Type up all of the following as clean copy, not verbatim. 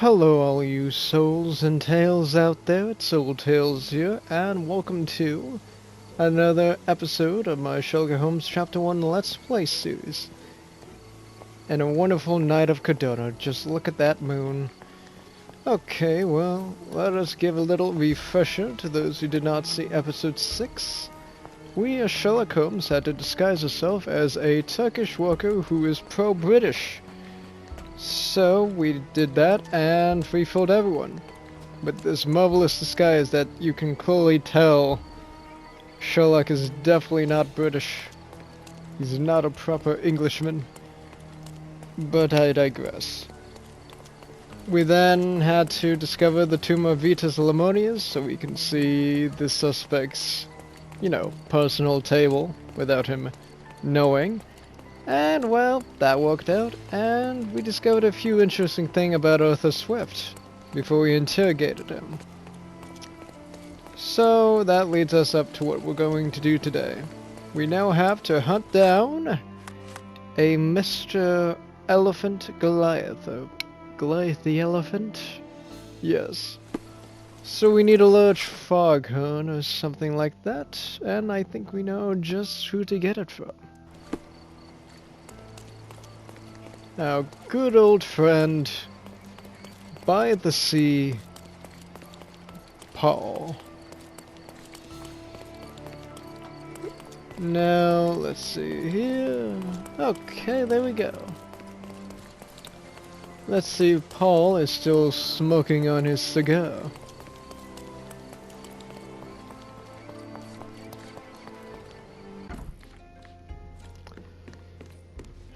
Hello all you souls and tales out there, it's Soltales here, and welcome to another episode of my Sherlock Holmes Chapter One Let's Play series. And a wonderful night of Cardona, just look at that moon. Okay, well, let us give a little refresher to those who did not see episode 6. We as Sherlock Holmes had to disguise herself as a Turkish worker who is pro-British. So we did that and free-filled everyone with this marvelous disguise that you can clearly tell Sherlock is definitely not British. He's not a proper Englishman. But I digress. We then had to discover the tomb of Vitus Lamonius so we can see the suspect's, personal table without him knowing. And, well, that worked out, and we discovered a few interesting things about Arthur Swift before we interrogated him. So, that leads us up to what we're going to do today. We now have to hunt down a Mr. Elephant Goliath. Goliath the elephant? Yes. So we need a large foghorn or something like that, and I think we know just who to get it from. Our good old friend, by the sea, Paul. Now, let's see here. Okay, there we go. Let's see if Paul is still smoking on his cigar.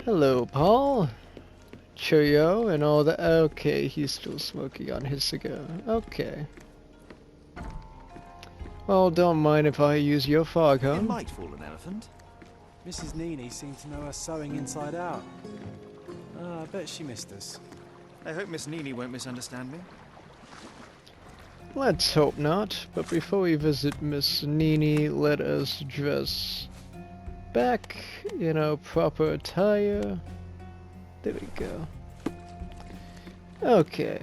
Hello, Paul. Cheerio and all that. Okay, he's still smoking on his cigar. Okay. Well, don't mind if I use your foghorn. It might fool an elephant. Mrs. Nini seemed to know her sewing inside out. I bet she missed us. I hope Miss Nini won't misunderstand me. Let's hope not. But before we visit Miss Nini, let us dress back in our proper attire. There we go. Okay.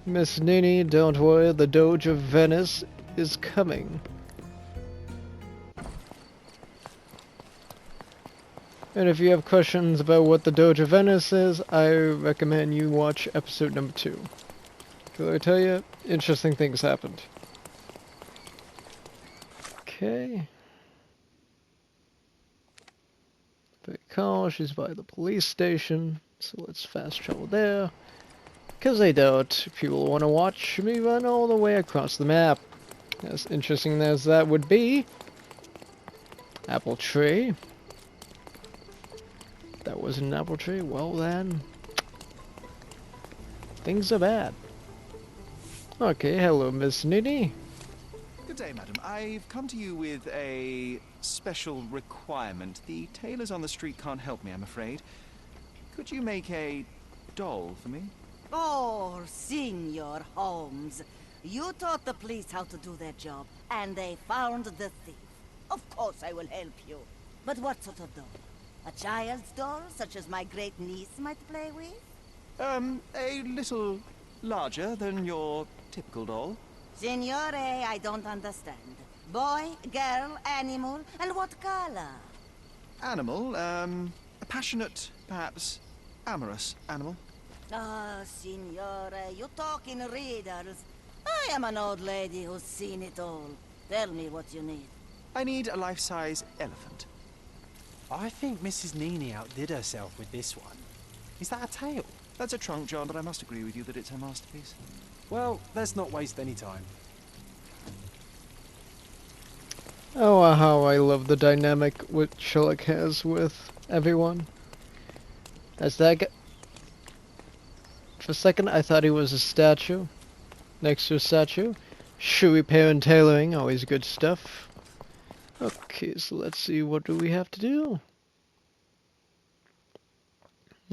Miss Nini, don't worry, the Doge of Venice is coming. And if you have questions about what the Doge of Venice is, I recommend you watch episode number 2. Because I tell you, interesting things happened. Okay. Very calm, she's by the police station, so let's fast travel there. Because I doubt people want to watch me run all the way across the map. As interesting as that would be. Apple tree. That wasn't an apple tree, well then. Things are bad. Okay, hello Miss Nini. Good day, madam. I've come to you with a special requirement. The tailors on the street can't help me, I'm afraid. Could you make a doll for me? Oh, Senor Holmes. You taught the police how to do their job, and they found the thief. Of course I will help you. But what sort of doll? A child's doll, such as my great niece might play with? A little larger than your typical doll. Signore, I don't understand. Boy, girl, animal, and what color? Animal, a passionate, perhaps amorous animal. Ah, Signore, you talk in riddles. I am an old lady who's seen it all. Tell me what you need. I need a life-size elephant. I think Mrs. Nini outdid herself with this one. Is that a tail? That's a trunk, John, but I must agree with you that it's her masterpiece. Well, let's not waste any time. Oh, how I love the dynamic which Sherlock has with everyone. As that for a second, I thought he was a statue. Next to a statue. Shoe repair and tailoring, always good stuff. Okay, so let's see, what do we have to do?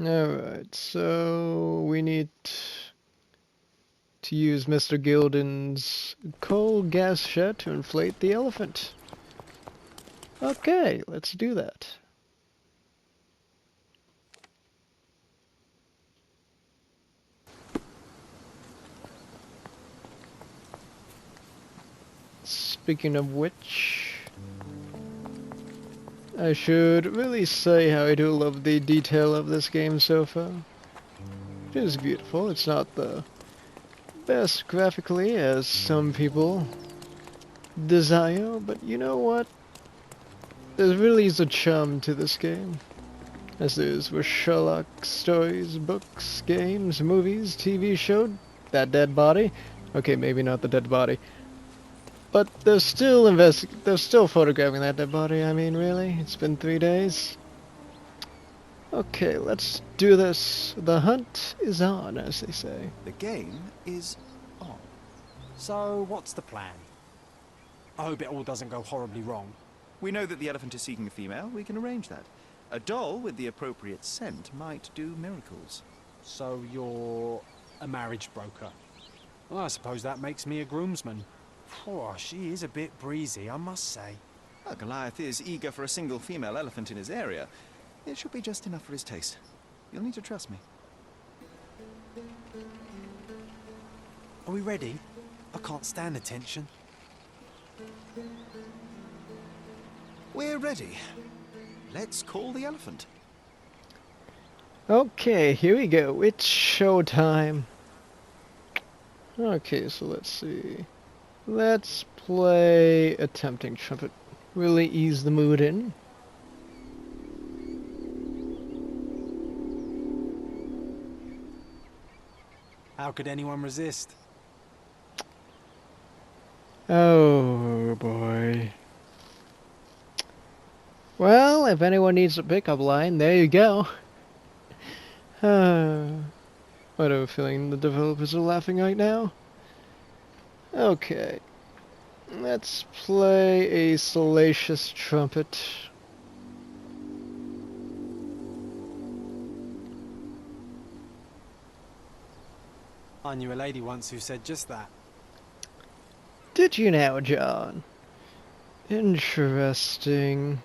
Alright, so we need to use Mr. Gilden's coal gas shed to inflate the elephant. Okay, let's do that. speaking of which, I should really say how I do love the detail of this game so far. It is beautiful. It's not the best graphically as some people desire, but you know what? There really is a charm to this game, as there is with Sherlock stories, books, games, movies, TV show, that dead body. Okay, maybe not the dead body. But they're still they're still photographing that dead body, I mean, really? It's been 3 days? Okay, let's do this. The hunt is on, as they say. The game is on. So, what's the plan? I hope it all doesn't go horribly wrong. We know that the elephant is seeking a female. We can arrange that. A doll with the appropriate scent might do miracles. So, you're a marriage broker. Well, I suppose that makes me a groomsman. Oh, she is a bit breezy, I must say. Well, Goliath is eager for a single female elephant in his area. It should be just enough for his taste. You'll need to trust me. Are we ready? I can't stand the tension. We're ready. Let's call the elephant. Okay, here we go. It's showtime. Okay, so let's see. Let's play a tempting trumpet. Really ease the mood in. How could anyone resist? Oh boy. Well, if anyone needs a pickup line, there you go. I have a feeling the developers are laughing right now. Okay. Let's play a salacious trumpet. I knew a lady once who said just that. Did you now, John? Interesting.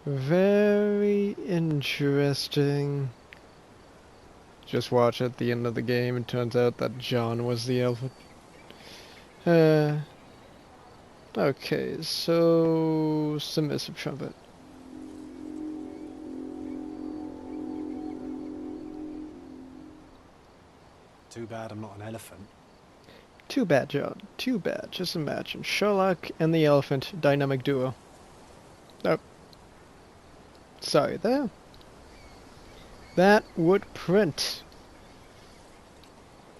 Very interesting. Just watch at the end of the game, it turns out that John was the elephant. Okay, so submissive trumpet. Too bad I'm not an elephant. Too bad, John. Too bad. Just imagine Sherlock and the elephant dynamic duo. Oh. Sorry there. That would print.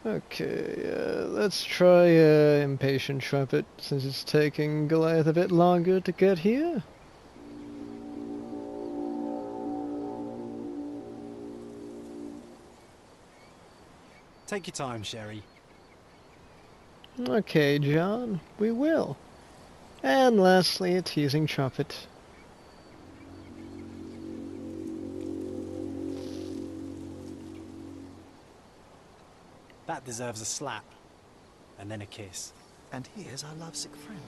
Okay, let's try impatient trumpet since it's taking Goliath a bit longer to get here. Take your time, Sherry. Okay, John, we will. And lastly, a teasing trumpet. That deserves a slap. And then a kiss. And here's our lovesick friend.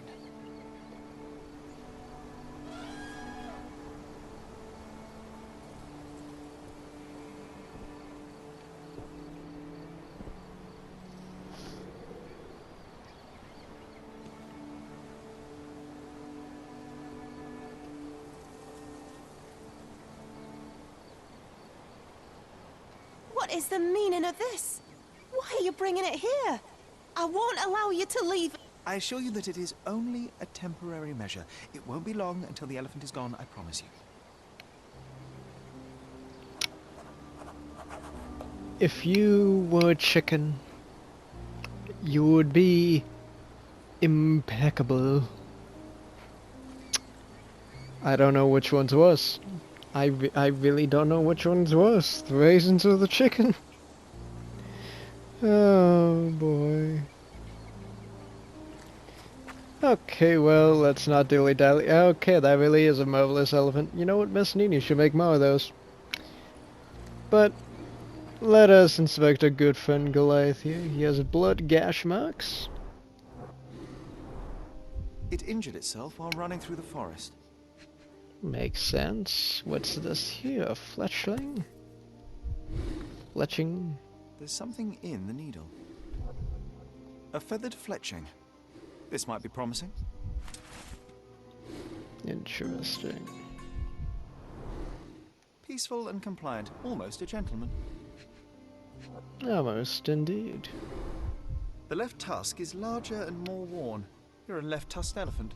What is the meaning of this? Why are you bringing it here? I won't allow you to leave. I assure you that it is only a temporary measure. It won't be long until the elephant is gone, I promise you. If you were a chicken, you would be impeccable. I don't know which one's worse. I really don't know which one's worse. The raisins or the chicken? Oh boy. Okay, well, let's not dilly-dally. Okay, that really is a marvelous elephant. You know what, Miss Nini should make more of those. But let us inspect our good friend Goliath here. He has blood gash marks. It injured itself while running through the forest. Makes sense. What's this here? A fletchling? Fletching? There's something in the needle. A feathered fletching. This might be promising. Interesting. Peaceful and compliant, almost a gentleman. Almost indeed. The left tusk is larger and more worn. You're a left-tusked elephant.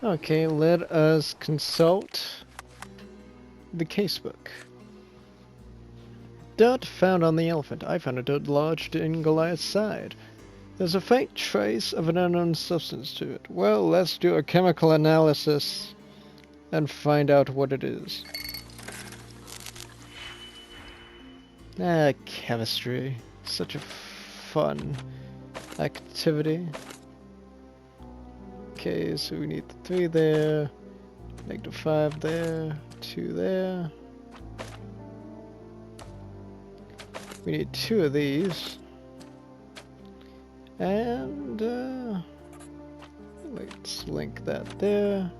Okay, let us consult the casebook. Dirt found on the elephant. I found a dirt lodged in Goliath's side. There's a faint trace of an unknown substance to it. Well, let's do a chemical analysis and find out what it is. Chemistry. Such a fun activity. Okay, so we need the 3 there, -5 there, 2 there. We need 2 of these. And, let's link that there.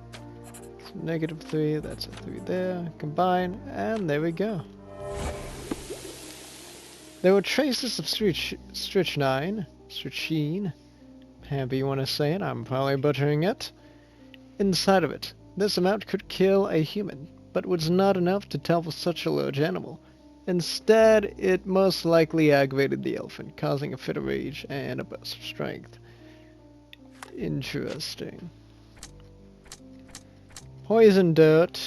So -3, that's a 3 there. Combine, and there we go. There were traces of strychnine, however you want to say it, I'm probably butchering it, inside of it. This amount could kill a human, but was not enough to tell for such a large animal. Instead, it most likely aggravated the elephant, causing a fit of rage and a burst of strength. Interesting. Poison dirt.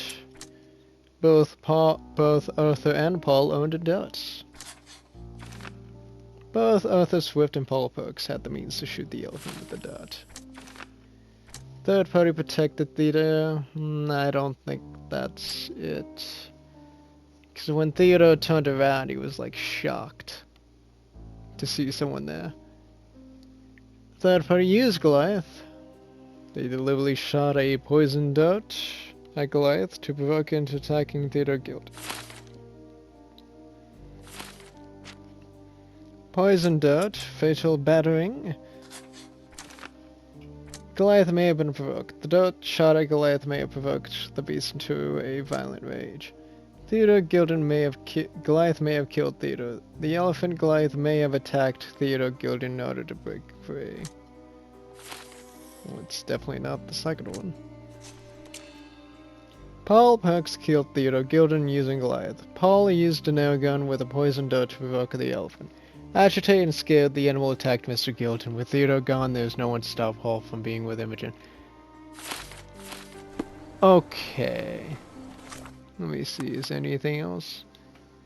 Both Arthur and Paul owned darts. Both Arthur Swift and Paul Perks had the means to shoot the elephant with the dart. Third party protected Theodore. I don't think that's it. Because when Theodore turned around, he was like shocked to see someone there. Third party used Goliath. They deliberately shot a poison dart at Goliath to provoke into attacking Theodore Gilded. Poison dart, fatal battering. Goliath may have been provoked. The dart shot at Goliath may have provoked the beast into a violent rage. Theodore Gilden Goliath may have killed Theodore. The elephant Goliath may have attacked Theodore Gilden in order to break free. Well, it's definitely not the second one. Paul Perks killed Theodore Gilden using Goliath. Paul used a nail gun with a poison dart to provoke the elephant. Agitated and scared, the animal attacked Mr. Gilden. With Theodore gone, there's no one to stop Paul from being with Imogen. Okay. Let me see, is there anything else?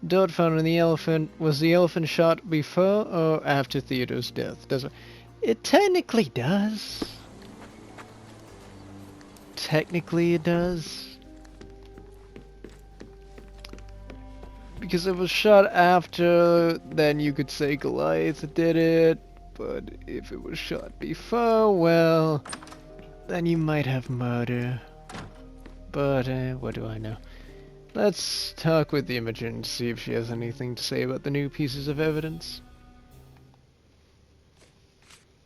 Dirt found on the elephant. Was the elephant shot before or after Theodore's death? Does it technically does. Technically it does. Because if it was shot after, then you could say Goliath did it. But if it was shot before, well, then you might have murder. But, what do I know? Let's talk with Imogen to see if she has anything to say about the new pieces of evidence.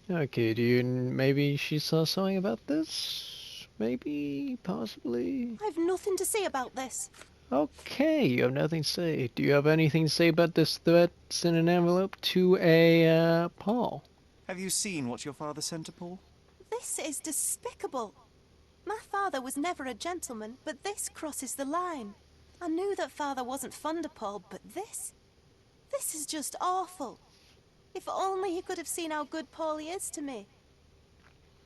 Okay, maybe she saw something about this? Maybe? Possibly? I've nothing to say about this. Okay, you have nothing to say. Do you have anything to say about this threats in an envelope to a, Paul? Have you seen what your father sent to Paul? This is despicable. My father was never a gentleman, but this crosses the line. I knew that father wasn't fond of Paul, but this is just awful. If only he could have seen how good Paulie is to me.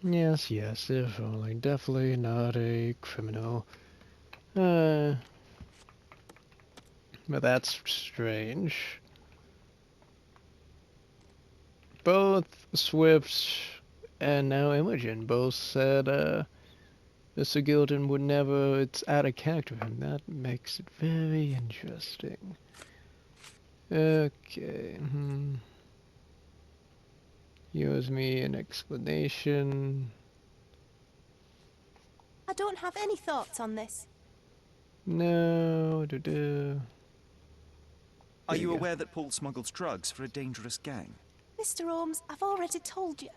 Yes, if only. Definitely not a criminal. But that's strange. Both Swift and now Imogen both said, Mr. Gilden would never, it's out of character for him. That makes it very interesting. Okay, He owes me an explanation. I don't have any thoughts on this. No, Are you aware that Paul smuggles drugs for a dangerous gang? Mr. Holmes, I've already told you.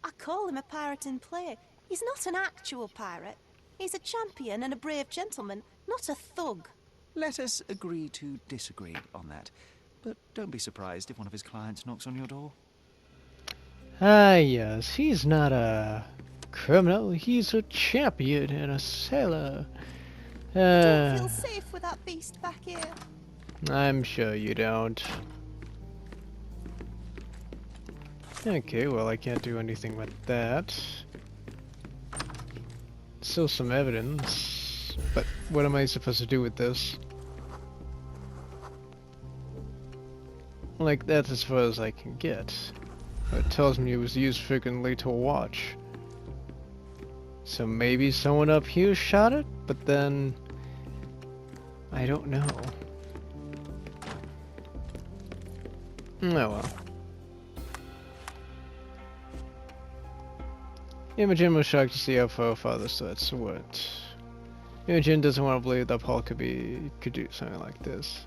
I call him a pirate in play. He's not an actual pirate. He's a champion and a brave gentleman, not a thug. Let us agree to disagree on that. But don't be surprised if one of his clients knocks on your door. Ah, yes, he's not a criminal. He's a champion and a sailor. I don't Uh, feel safe with that beast back here. I'm sure you don't. Okay, well, I can't do anything with that. Still some evidence, but what am I supposed to do with this? Like, that's as far as I can get. It tells me it was used frequently to watch. So maybe someone up here shot it, but then I don't know. Oh well. Imogen was shocked to see how far her father's threats went. Imogen doesn't want to believe that Paul could do something like this.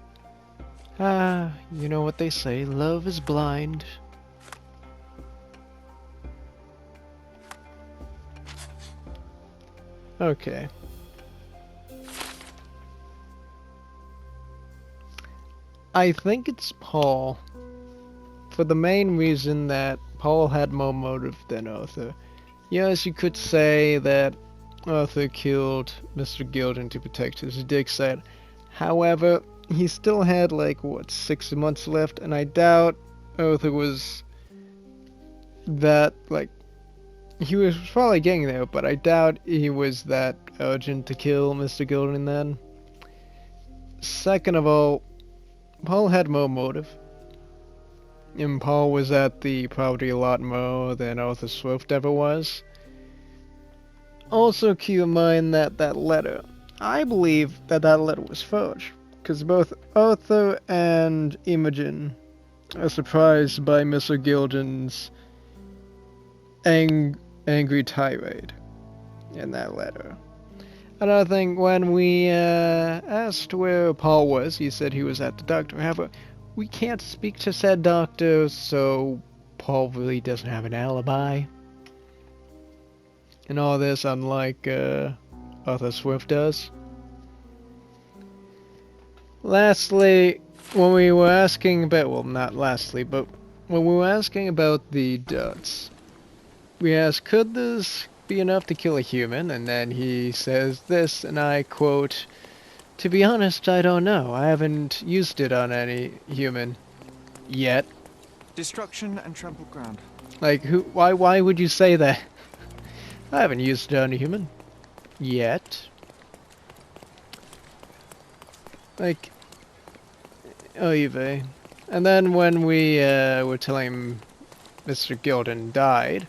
Ah, you know what they say, love is blind. Okay. I think it's Paul. For the main reason that Paul had more motive than Arthur. Yes, you could say that Arthur killed Mr. Gilden to protect his dig site. However, he still had like, what, 6 months left, and I doubt Arthur was that, like, he was probably getting there, but I doubt he was that urgent to kill Mr. Gilden then. Second of all, Paul had more motive. And Paul was at the property a lot more than Arthur Swift ever was. Also keep in mind that that letter, I believe that that letter was forged, because both Arthur and Imogen are surprised by Mr. Gilden's angry tirade in that letter. Another thing, when we asked where Paul was, he said he was at the doctor. However, we can't speak to said doctor, so Paul really doesn't have an alibi. And all this, unlike Arthur Swift does. Lastly, when we were asking about, well, not lastly, but when we were asking about the dots, we asked, could this be enough to kill a human? And then he says this, and I quote, "To be honest, I don't know. I haven't used it on any human yet." Destruction and trampled ground. Like, why would you say that? I haven't used it on a human yet. Like, oy vey. And then when we were telling him Mr. Gilden died,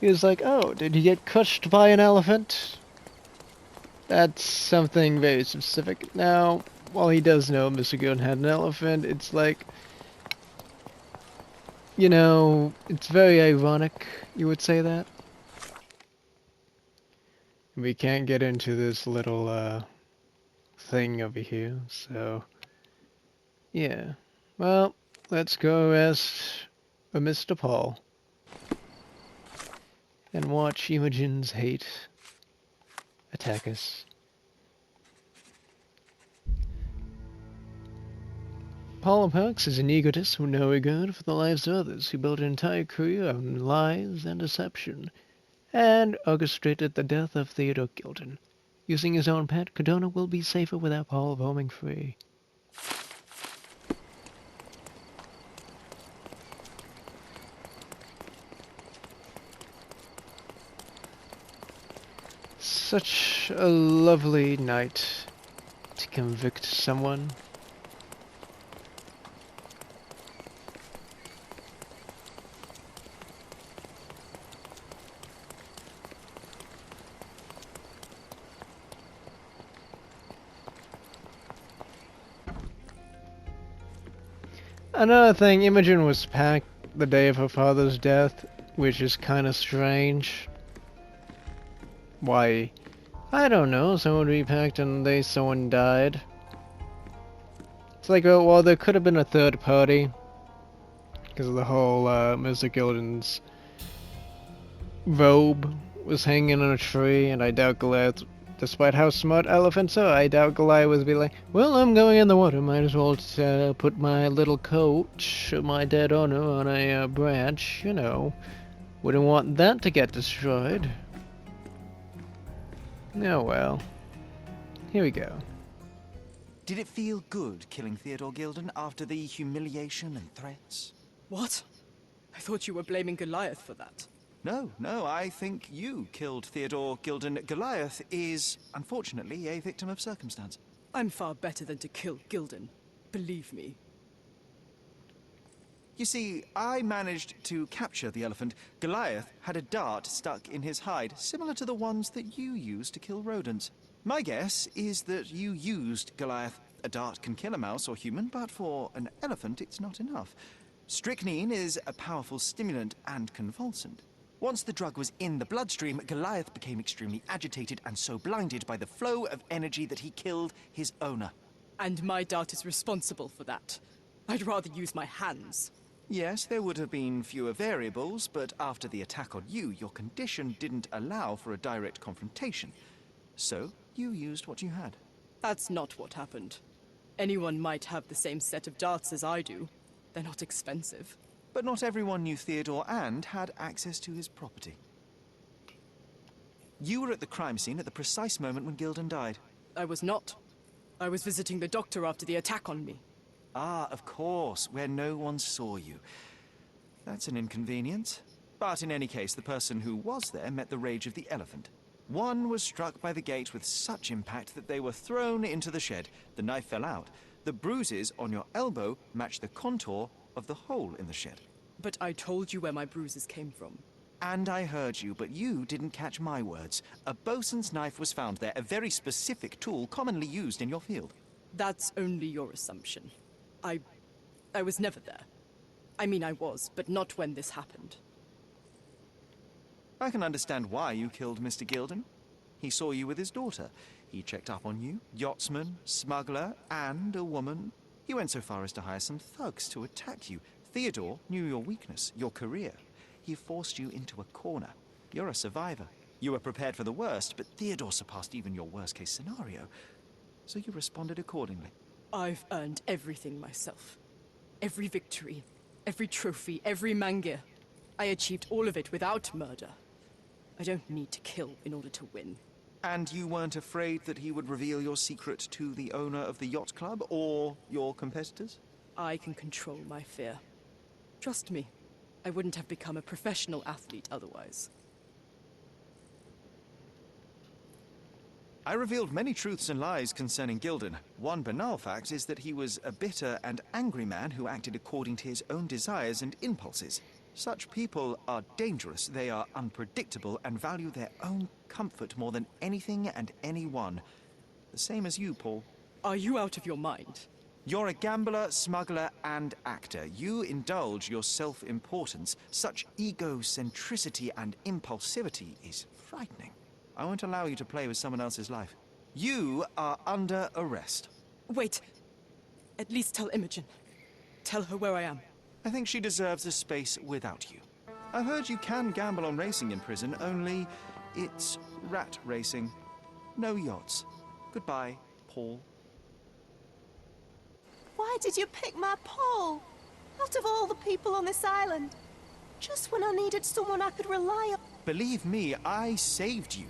he was like, oh, did he get crushed by an elephant? That's something very specific. Now, while he does know Mr. Gilden had an elephant, it's like, you know, it's very ironic you would say that. We can't get into this little thing over here, so yeah. Well, let's go arrest Mr. Paul and watch Imogen's hate attack us. Paul Parks is an egotist with no regard for the lives of others who built an entire career on lies and deception, and orchestrated the death of Theodore Gilden. Using his own pet, Cardona will be safer without Paul roaming free. Such a lovely night to convict someone. Another thing, Imogen was packed the day of her father's death, which is kind of strange. Why? I don't know, someone would be packed on the day someone died. It's like, well, there could have been a third party. Because of the whole, Mr. Gilden's robe was hanging on a tree, and I doubt Goliath, despite how smart elephants are, I doubt Goliath would be like, well, I'm going in the water, might as well put my little coat, my dead owner, on a branch, you know, Wouldn't want that to get destroyed. Oh well. Here we go. Did it feel good killing Theodore Gilden after the humiliation and threats? What? I thought you were blaming Goliath for that. No, I think you killed Theodore Gilden. Goliath is, unfortunately, a victim of circumstance. I'm far better than to kill Gilden. Believe me. You see, I managed to capture the elephant. Goliath had a dart stuck in his hide, similar to the ones that you used to kill rodents. My guess is that you used Goliath. A dart can kill a mouse or human, but for an elephant it's not enough. Strychnine is a powerful stimulant and convulsant. Once the drug was in the bloodstream, Goliath became extremely agitated and so blinded by the flow of energy that he killed his owner. And my dart is responsible for that. I'd rather use my hands. Yes, there would have been fewer variables, but after the attack on you, your condition didn't allow for a direct confrontation. So, you used what you had. That's not what happened. Anyone might have the same set of darts as I do. They're not expensive. But not everyone knew Theodore and had access to his property. You were at the crime scene at the precise moment when Gilden died. I was not. I was visiting the doctor after the attack on me. Ah, of course, where no one saw you. That's an inconvenience. But in any case, the person who was there met the rage of the elephant. One was struck by the gate with such impact that they were thrown into the shed. The knife fell out. The bruises on your elbow matched the contour of the hole in the shed. But I told you where my bruises came from. And I heard you, but you didn't catch my words. A bosun's knife was found there, a very specific tool commonly used in your field. That's only your assumption. I was never there. I mean, I was, but not when this happened. I can understand why you killed Mr. Gilden. He saw you with his daughter. He checked up on you, yachtsman, smuggler, and a woman. He went so far as to hire some thugs to attack you. Theodore knew your weakness, your career. He forced you into a corner. You're a survivor. You were prepared for the worst, but Theodore surpassed even your worst-case scenario. So you responded accordingly. I've earned everything myself. Every victory, every trophy, every mangir. I achieved all of it without murder. I don't need to kill in order to win. And you weren't afraid that he would reveal your secret to the owner of the yacht club or your competitors? I can control my fear. Trust me, I wouldn't have become a professional athlete otherwise. I revealed many truths and lies concerning Gilden. One banal fact is that he was a bitter and angry man who acted according to his own desires and impulses. Such people are dangerous, they are unpredictable, and value their own comfort more than anything and anyone. The same as you, Paul. Are you out of your mind? You're a gambler, smuggler, and actor. You indulge your self-importance. Such egocentricity and impulsivity is frightening. I won't allow you to play with someone else's life. You are under arrest. Wait. At least tell Imogen. Tell her where I am. I think she deserves a space without you. I've heard you can gamble on racing in prison, only it's rat racing. No yachts. Goodbye, Paul. Why did you pick my Paul? Out of all the people on this island. Just when I needed someone I could rely on. Believe me, I saved you.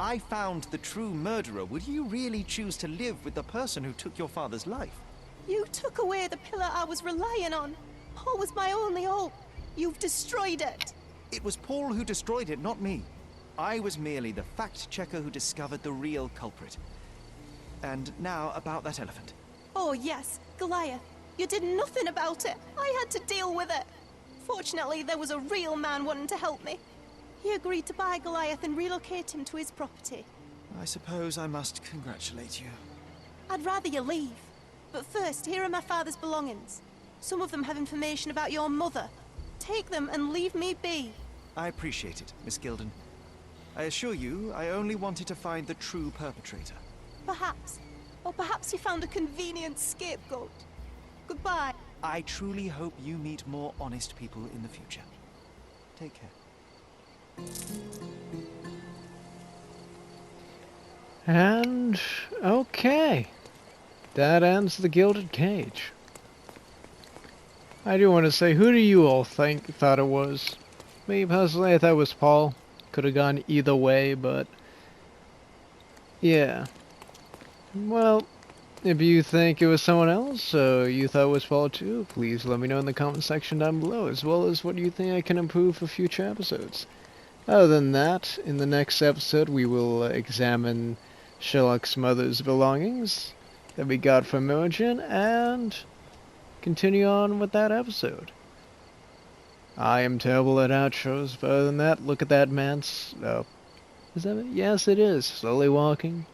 I found the true murderer. Would you really choose to live with the person who took your father's life? You took away the pillar I was relying on. Paul was my only hope. You've destroyed it. It was Paul who destroyed it, not me. I was merely the fact-checker who discovered the real culprit. And now about that elephant. Oh yes, Goliath. You did nothing about it. I had to deal with it. Fortunately, there was a real man wanting to help me. He agreed to buy Goliath and relocate him to his property. I suppose I must congratulate you. I'd rather you leave. But first, here are my father's belongings. Some of them have information about your mother. Take them and leave me be. I appreciate it, Miss Gilden. I assure you, I only wanted to find the true perpetrator. Perhaps. Or perhaps you found a convenient scapegoat. Goodbye. I truly hope you meet more honest people in the future. Take care. And okay, that ends the Gilded Cage. I do want to say, who do you all thought it was? Me personally, I thought it was Paul. Could have gone either way, but yeah. Well, if you think it was someone else, or you thought it was Paul too, please let me know in the comment section down below, as well as what you think I can improve for future episodes. Other than that, in the next episode we will examine Sherlock's mother's belongings that we got from Imogen, and continue on with that episode. I am terrible at outros, but other than that, look at that man's... oh, is that it? Yes, it is. Slowly walking.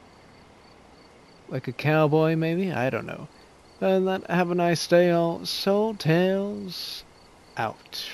Like a cowboy, maybe? I don't know. Other than that, have a nice day, all. Soltales out.